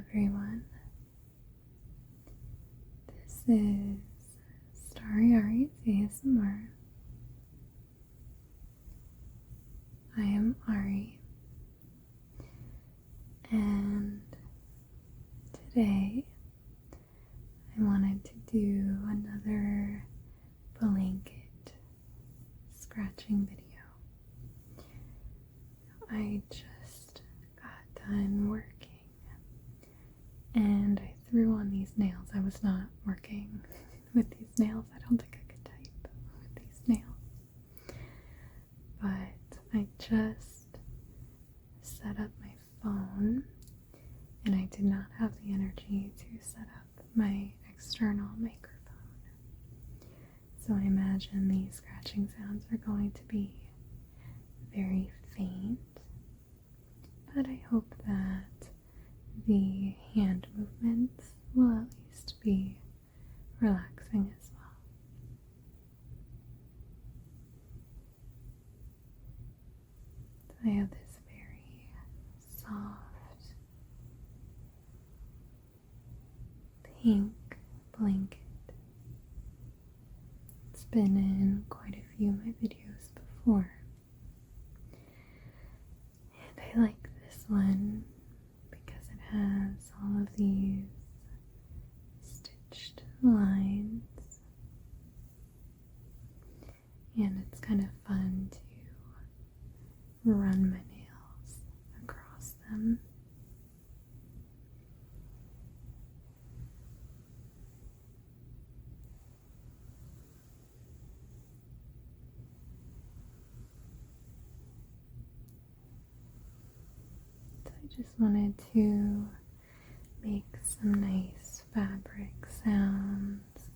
everyone. This is Starry Ari's ASMR. I am Ari, and today I wanted to do another blanket scratching video. I just got done working and I threw on these nails. I was not working with these nails. I don't think I could type with these nails. But I just set up my phone and I did not have the energy to set up my external microphone. So I imagine these scratching sounds are going to be very faint, but I hope that the hand movements will at least be relaxing as well. So I have this very soft pink blanket. It's been in quite a few of my videos before. And I like this one because it has all of these stitched lines, and it's kind of fun to run my nails across them. So I just wanted to make some nice fabric sounds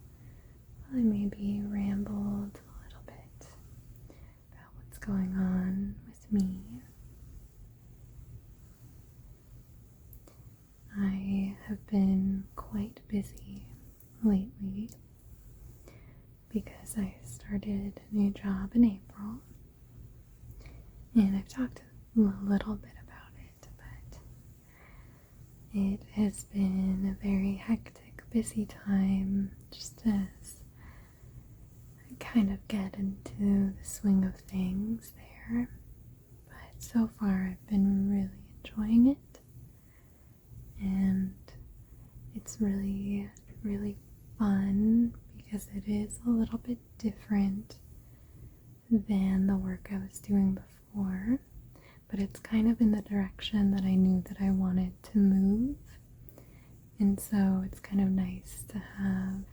while I maybe rambled a little bit about what's going on with me. I have been quite busy lately because I started a new job in April, and I've talked a little bit about it, but it has been a very hectic, busy time just as I kind of get into the swing of things there. But so far I've been really enjoying it, and it's really, really fun because it is a little bit different than the work I was doing before, but it's kind of in the direction that I knew that I wanted to move, and so it's kind of nice to have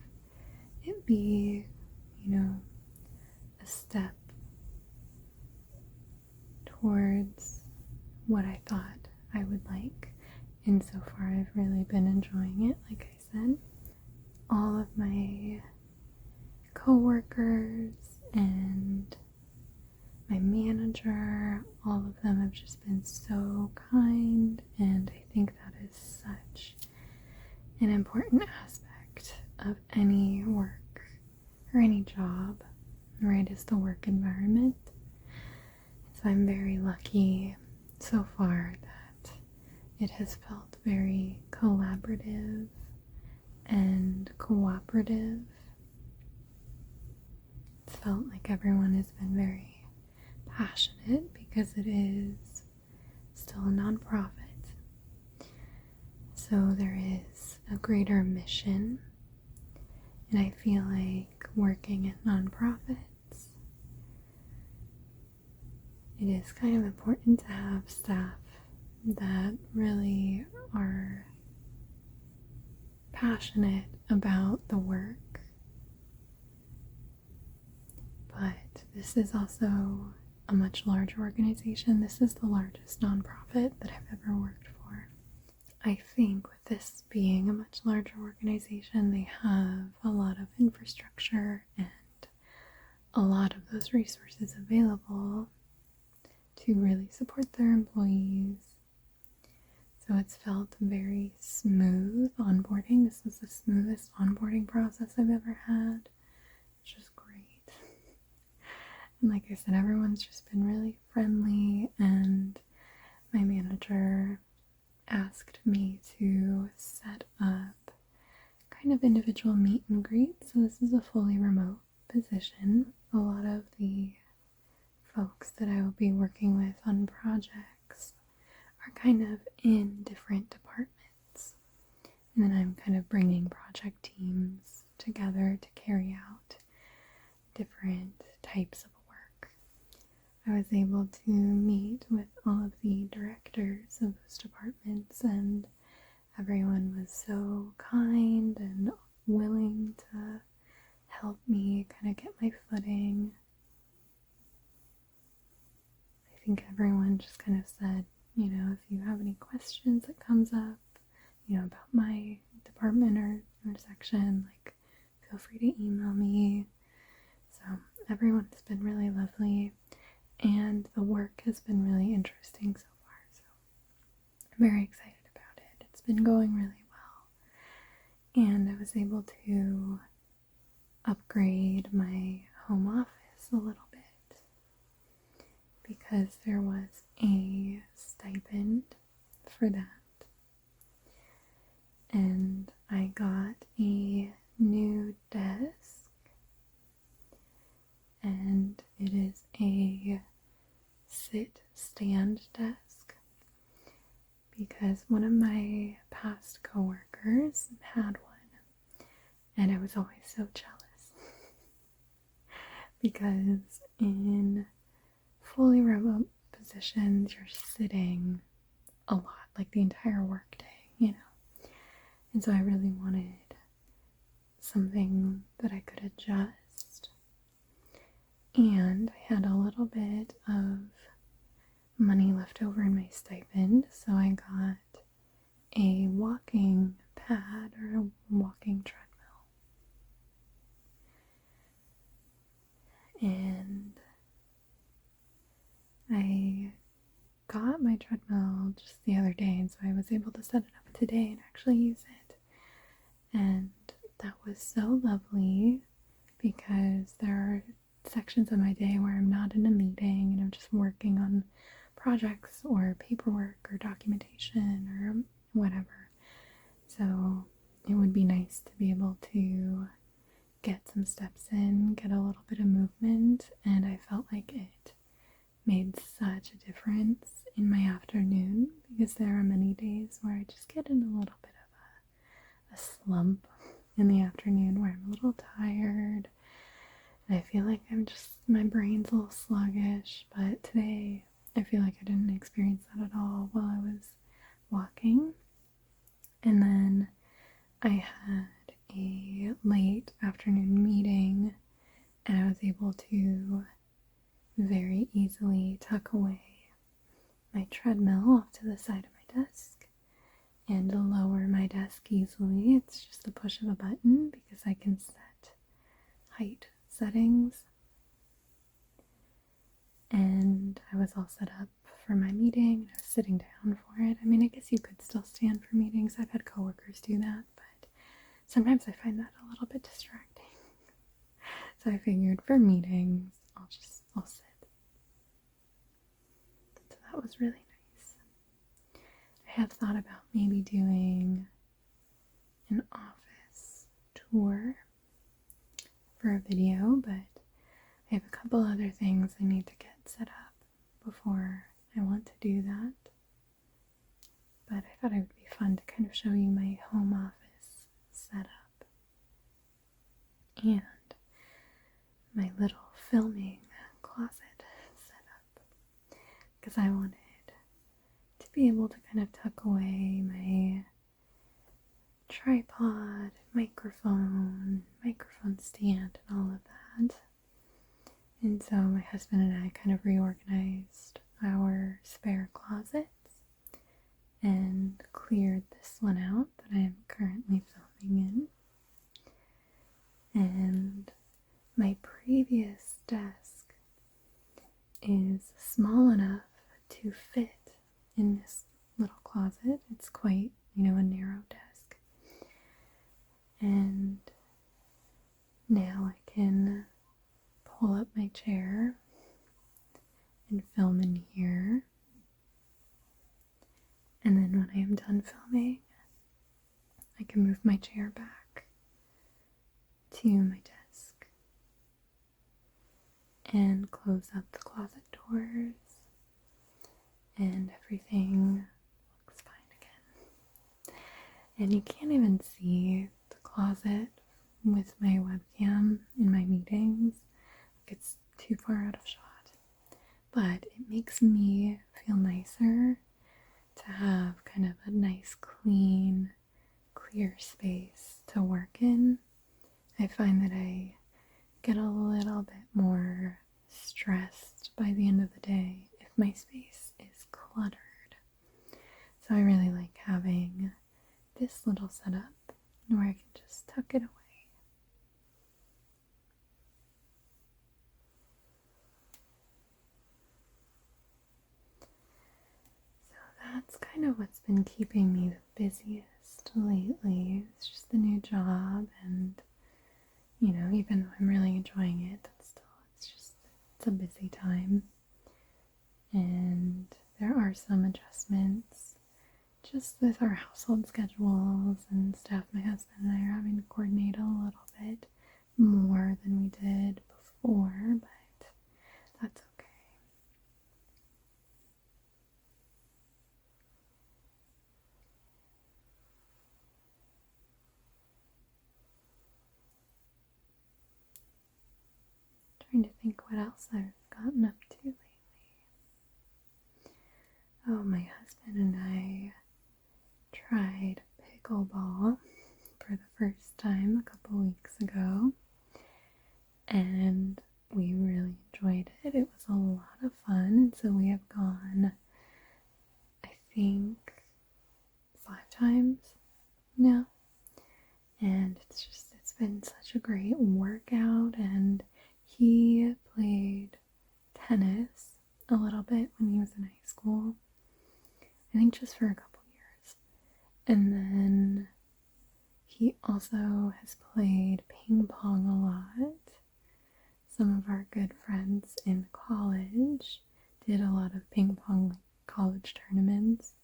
it be, a step towards what I thought I would like. And so far I've really been enjoying it. Like I said, all of my coworkers and my manager, all of them have just been so kind, and I think that is such an important aspect of any work or any job, right, is the work environment. So I'm very lucky so far that it has felt very collaborative and cooperative. It's felt like everyone has been very passionate because it is still a nonprofit. So there is a greater mission, and I feel like working at nonprofits, it is kind of important to have staff that really are passionate about the work. But this is also a much larger organization. This is the largest nonprofit that I've ever worked for. I think with this being a much larger organization, they have a lot of infrastructure and a lot of those resources available to really support their employees. So it's felt very smooth onboarding. This was the smoothest onboarding process I've ever had, which is great. And like I said, everyone's just been really friendly, and my manager asked me to set up kind of individual meet and greet. So this is a fully remote position. A lot of the folks that I will be working with on projects are kind of in different departments. And then I'm kind of bringing project teams together to carry out different types of work. I was able to meet with all of the directors of those departments, and everyone was so kind and willing to help me kind of get my footing. I think everyone just kind of said, if you have any questions that comes up, about my department or section, like, feel free to email me. So everyone has been really lovely, and the work has been really interesting so far. So I'm very excited about it. It's been going really well, and I was able to upgrade my home office a little bit because there was a stipend for that. And I got a new desk, and it is a sit-stand desk because one of my past coworkers had one, and I was always so jealous because in fully remote positions you're sitting a lot, like the entire workday, And so I really wanted something that I could adjust. And I had a little bit of money left over in my stipend, so I got a walking pad or a walking treadmill. And I got my treadmill just the other day, and so I was able to set it up today and actually use it. And that was so lovely because there are sections of my day where I'm not in a meeting and I'm just working on projects or paperwork or documentation or whatever. So it would be nice to be able to get some steps in, get a little bit of movement, and I felt like it made such a difference in my afternoon because there are many days where I just get in a little bit of a slump in the afternoon where I'm a little tired and I feel like my brain's a little sluggish, but today I feel like I didn't experience that at all while I was walking. And then I had a late afternoon meeting and I was able to very easily tuck away my treadmill off to the side of my desk and lower my desk easily. It's just the push of a button because I can set height settings. And I was all set up for my meeting. I was sitting down for it. I mean, I guess you could still stand for meetings. I've had coworkers do that, but sometimes I find that a little bit distracting. So I figured for meetings, I'll sit. So that was really nice. I have thought about maybe doing an office tour for a video, but I have a couple other things I need to get set up before I want to do that. But I thought it would be fun to kind of show you my home office setup and my little filming closet setup because I wanted to be able to kind of tuck away my tripod, microphone stand, and all of that. And so my husband and I kind of reorganized our spare closets and cleared this one out that I am currently filming in. And my previous desk is small enough to fit in this little closet. It's quite, a narrow desk. And now I can pull up my chair and film in here. And then when I am done filming, I can move my chair back to my desk and close up the closet doors, and everything looks fine again. And you can't even see the closet with my webcam in my meetings. It's too far out of shot. But it makes me feel nicer to have kind of a nice, clean, clear space to work in. I find that I get a little bit more stressed by the end of the day if my space is cluttered. So I really like having this little setup where I can just tuck it away. So that's kind of what's been keeping me the busiest lately. It's just the new job, and even though I'm really enjoying it, it's a busy time. And there are some adjustments just with our household schedules and stuff. My husband and I are having to coordinate a little bit more than we did before, but that's okay. Trying to think what else I've gotten up to lately. Oh, my husband and I tried pickleball for the first time a couple weeks ago, and we really enjoyed it. It was a lot of fun, so we have gone, I think, 5 times now, and it's been such a great workout. And he played tennis a little bit when he was in high school, I think just for a couple years, and then he also has played ping pong a lot. Some of our good friends in college did a lot of ping pong college tournaments,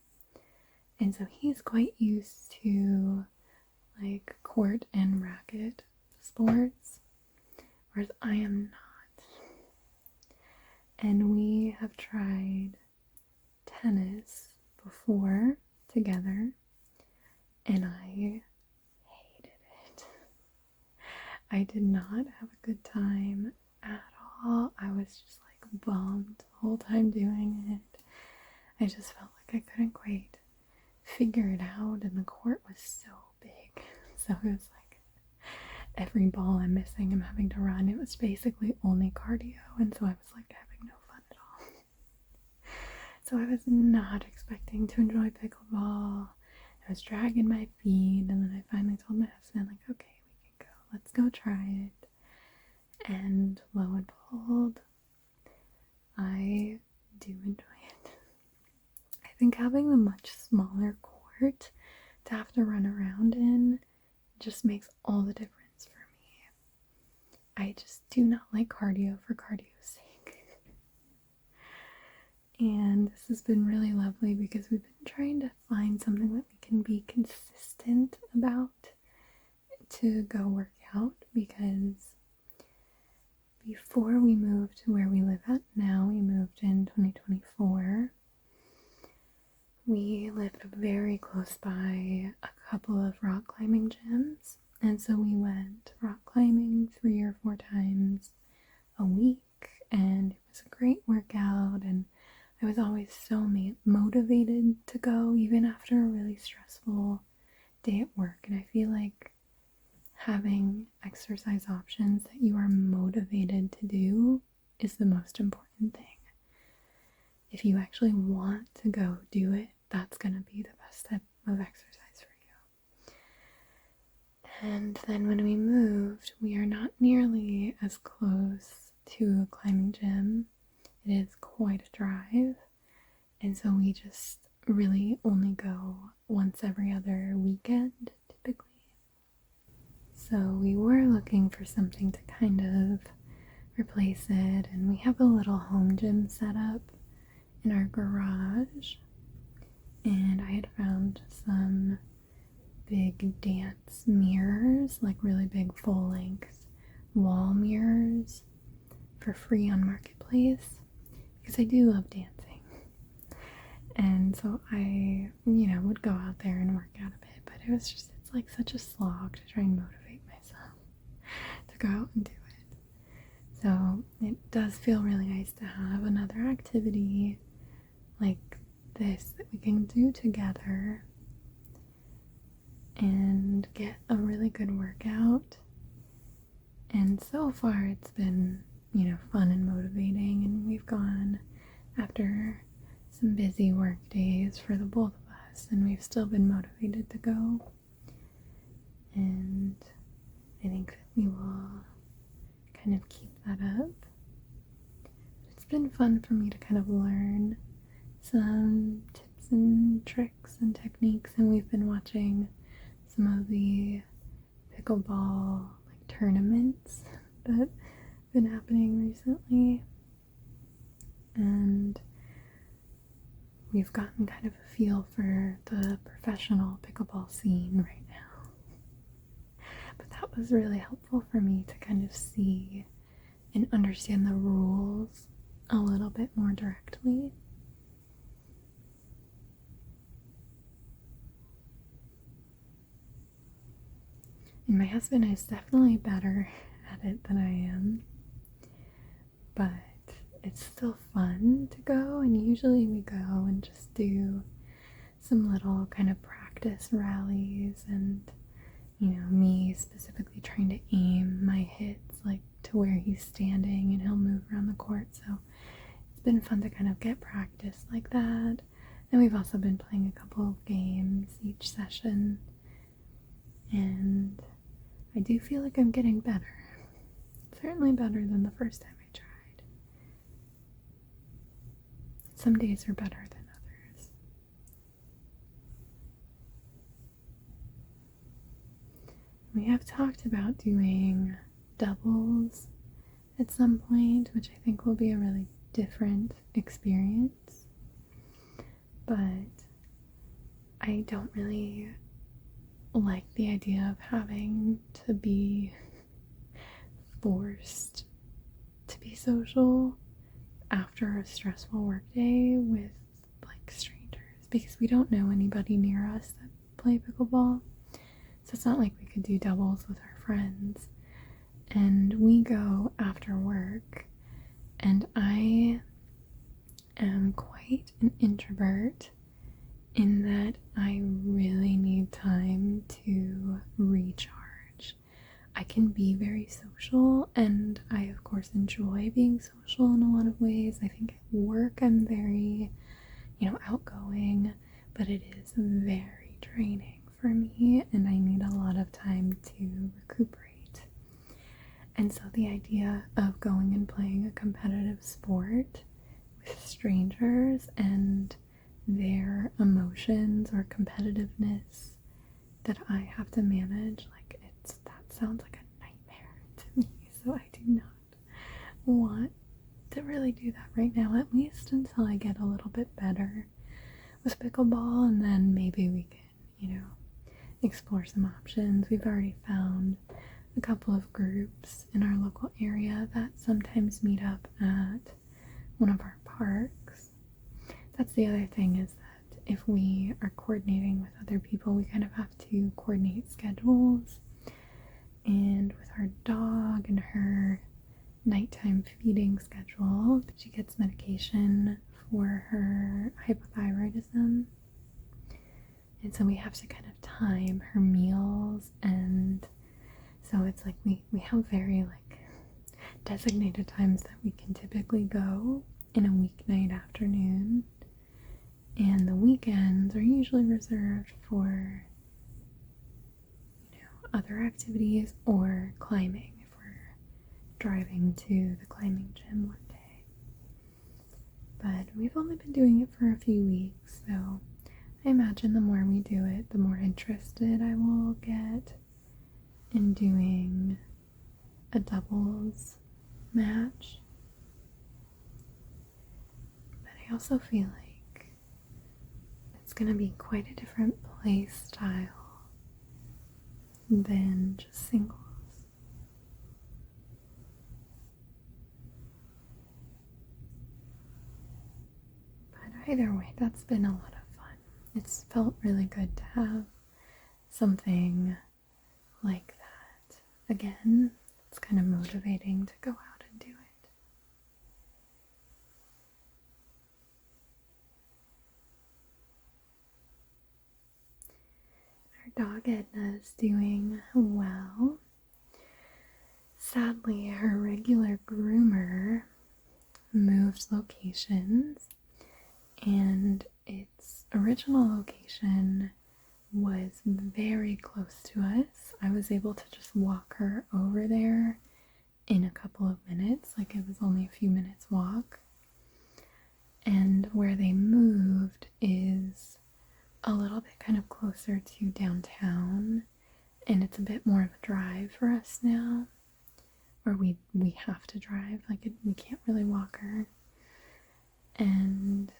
and so he's quite used to like court and racket sports, whereas I am not. And we have tried tennis before together, and I hated it. I did not have a good time at all. I was just like bummed the whole time doing it. I just felt like I couldn't quite figure it out, and the court was so big. So it was like every ball I'm missing, I'm having to run. It was basically only cardio, and so I was like having no fun at all. So I was not expecting to enjoy pickleball. I was dragging my feet, and then I finally told my husband, like, okay, we can go. Let's go try it. And lo and behold, I do enjoy it. I think having a much smaller court to have to run around in just makes all the difference for me. I just do not like cardio for cardio's sake. And this has been really lovely because we've been trying to find something that we can be consistent about to go work out, because before we moved to where we live at now, we moved in 2024, we lived very close by a couple of rock climbing gyms, and so we went rock climbing 3 or 4 times a week, and it was a great workout, and I was always so motivated to go, even after a really stressful day at work. And I feel like having exercise options that you are motivated to do is the most important thing. If you actually want to go do it, that's going to be the best type of exercise for you. And then when we moved, we are not nearly as close to a climbing gym. It is quite a drive, and so we just really only go once every other weekend, typically. So we were looking for something to kind of replace it, and we have a little home gym set up in our garage, and I had found some big dance mirrors, like really big full-length wall mirrors for free on Marketplace, because I do love dancing. And so I, would go out there and work out a bit, but it's like such a slog to try and motivate myself to go out and do it. So it does feel really nice to have another activity like this that we can do together and get a really good workout. And so far it's been, fun and motivating, and we've gone after some busy work days for the both of us, and we've still been motivated to go. And I think that we will kind of keep that up. It's been fun for me to kind of learn some tips and tricks and techniques, and we've been watching some of the pickleball tournaments that have been happening recently, and we've gotten kind of a feel for the professional pickleball scene right now. But that was really helpful for me to kind of see and understand the rules a little bit more directly. And my husband is definitely better at it than I am, but it's still fun to go, and usually we go and just do some little kind of practice rallies, and me specifically trying to aim my hits like to where he's standing, and he'll move around the court. So it's been fun to kind of get practice like that. And we've also been playing a couple of games each session, and I do feel like I'm getting better. Certainly better than the first time I tried. Some days are better than others. We have talked about doing doubles at some point, which I think will be a really different experience. But I don't really like the idea of having to be forced to be social after a stressful workday with strangers, because we don't know anybody near us that play pickleball. So it's not like we could do doubles with our friends. And we go after work, and I am quite an introvert in that I really need time to recharge. I can be very social, and I of course enjoy being social in a lot of ways. I think at work I'm very, outgoing, but it is very draining for me, and I need a lot of time to recuperate. And so the idea of going and playing a competitive sport with strangers and their emotions or competitiveness that I have to manage, that sounds like a nightmare to me. So I do not want to really do that right now, at least until I get a little bit better with pickleball, and then maybe we can, explore some options. We've already found a couple of groups in our local area that sometimes meet up at one of our parks. That's the other thing, is that if we are coordinating with other people, we kind of have to coordinate schedules. And with our dog and her nighttime feeding schedule, she gets medication for her hypothyroidism. And so we have to kind of time her meals, and so it's like we have very designated times that we can typically go in a weeknight afternoon, and the weekends are usually reserved for other activities or climbing if we're driving to the climbing gym one day. But we've only been doing it for a few weeks, so I imagine the more we do it, the more interested I will get in doing a doubles match. But I also feel like it's going to be quite a different play style than just singles. But either way, that's been a lot of fun. It's felt really good to have something like that. Again, it's kind of motivating to go out and do it. Our dog Edna is doing well. Sadly, her regular groomer moved locations, and its original location was very close to us. I was able to just walk her over there in a couple of minutes, like it was only a few minutes walk. And where they moved is a little bit kind of closer to downtown, and it's a bit more of a drive for us now, or we have to drive, we can't really walk her, and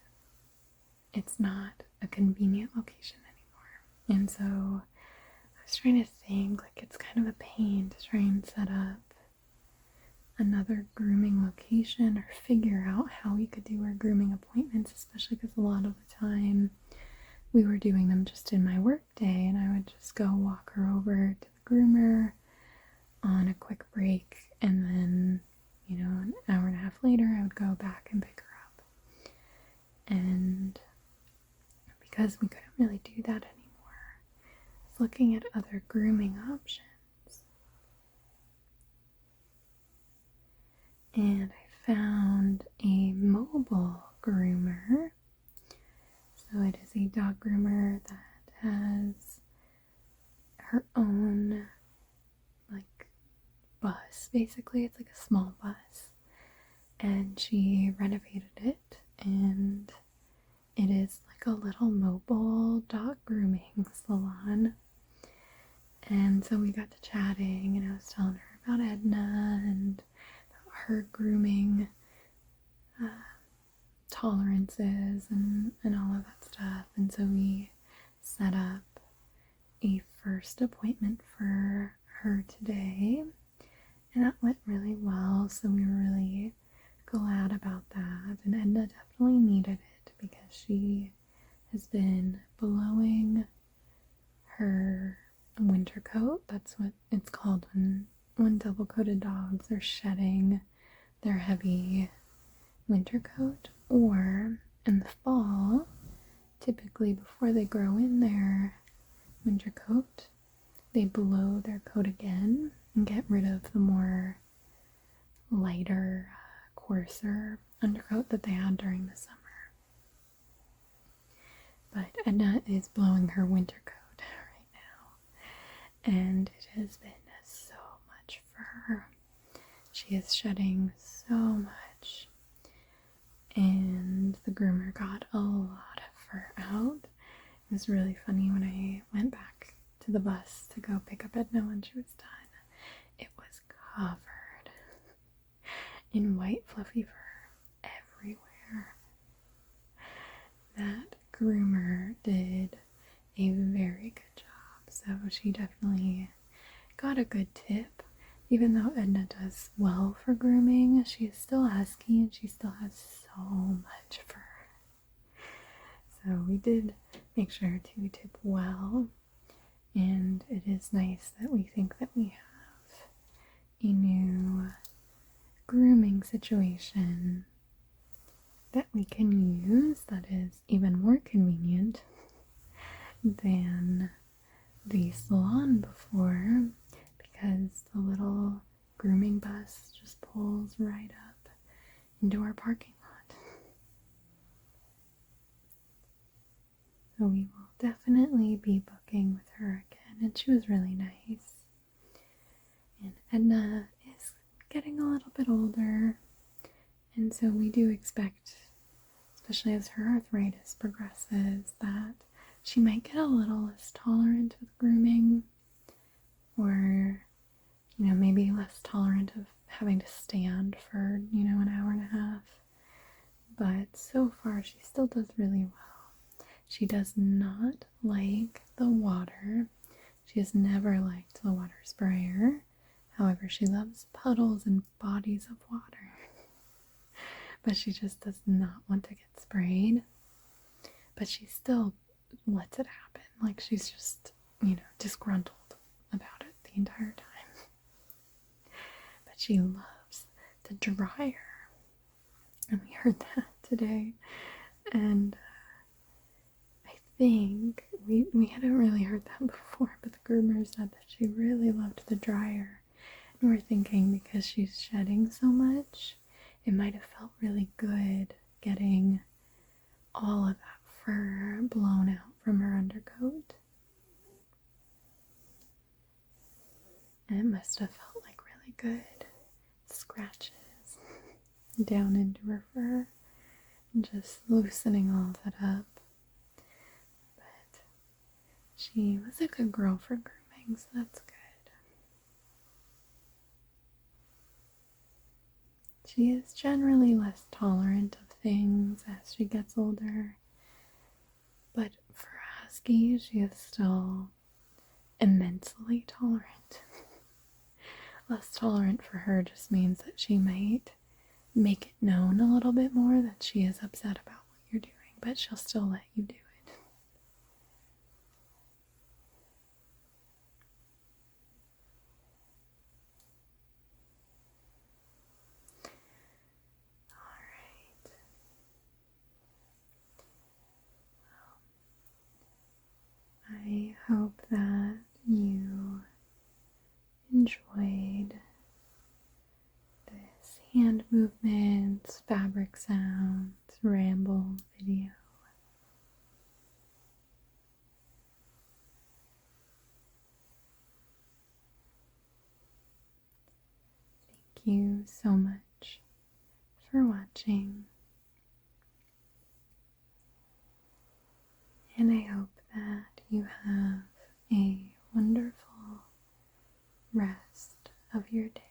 it's not a convenient location anymore. And so I was trying to think, it's kind of a pain to try and set up another grooming location or figure out how we could do our grooming appointments, especially because a lot of the time we were doing them just in my work day, and I would just go walk her over to the groomer on a quick break, and then, an hour and a half later I would go back and pick her up. And because we couldn't really do that anymore, I was looking at other grooming options. And I found a mobile groomer. So it is a dog groomer that has her own, bus, basically. It's like a small bus. And she renovated it, and it is like a little mobile dog grooming salon. And so we got to chatting, and I was telling her about Edna and her grooming tolerances and all of that stuff. And so we set up a first appointment for her today, and that went really well, so we were really glad about that. And Edna definitely needed it because she has been blowing her winter coat. That's what it's called when double-coated dogs are shedding their heavy winter coat, or in the fall, typically before they grow in their winter coat, they blow their coat again and get rid of the more lighter, coarser undercoat that they had during the summer. But Edna is blowing her winter coat right now, and it has been so much for her. She is shedding so much, and the groomer got a lot of fur out. It was really funny when I went back to the bus to go pick up Edna when she was done. It was covered in white fluffy fur everywhere. That groomer did a very good job, so she definitely got a good tip. Even though Edna does well for grooming, she is still husky and she still has so much fur. So we did make sure to tip well, and it is nice that we think that we have a new grooming situation that we can use that is even more convenient than the salon before, because the little grooming bus just pulls right up into our parking lot. So we will definitely be booking with her again, and she was really nice. And Edna is getting a little bit older, and so we do expect, especially as her arthritis progresses, that she might get a little less tolerant with grooming, or maybe less tolerant of having to stand for an hour and a half. But so far she still does really well. She does not like the water. She has never liked the water sprayer. However, she loves puddles and bodies of water. But she just does not want to get sprayed. But she still lets it happen. Like she's just, disgruntled about it the entire time. But she loves the dryer. And we heard that today. And I think we hadn't really heard that before, but the groomer said that she really loved the dryer. And we're thinking because she's shedding so much, it might have felt really good getting all of that fur blown out from her undercoat. And it must have felt like really good scratches down into her fur and just loosening all of that up. But she was a good girl for grooming, so that's good. She is generally less tolerant of things as she gets older, but for a husky, she is still immensely tolerant. Less tolerant for her just means that she might make it known a little bit more that she is upset about what you're doing, but she'll still let you do it. Alright. Well, I hope that you enjoyed this hand movements, fabric sounds, ramble video. Thank you so much for watching. And I hope that you have a wonderful rest of your day.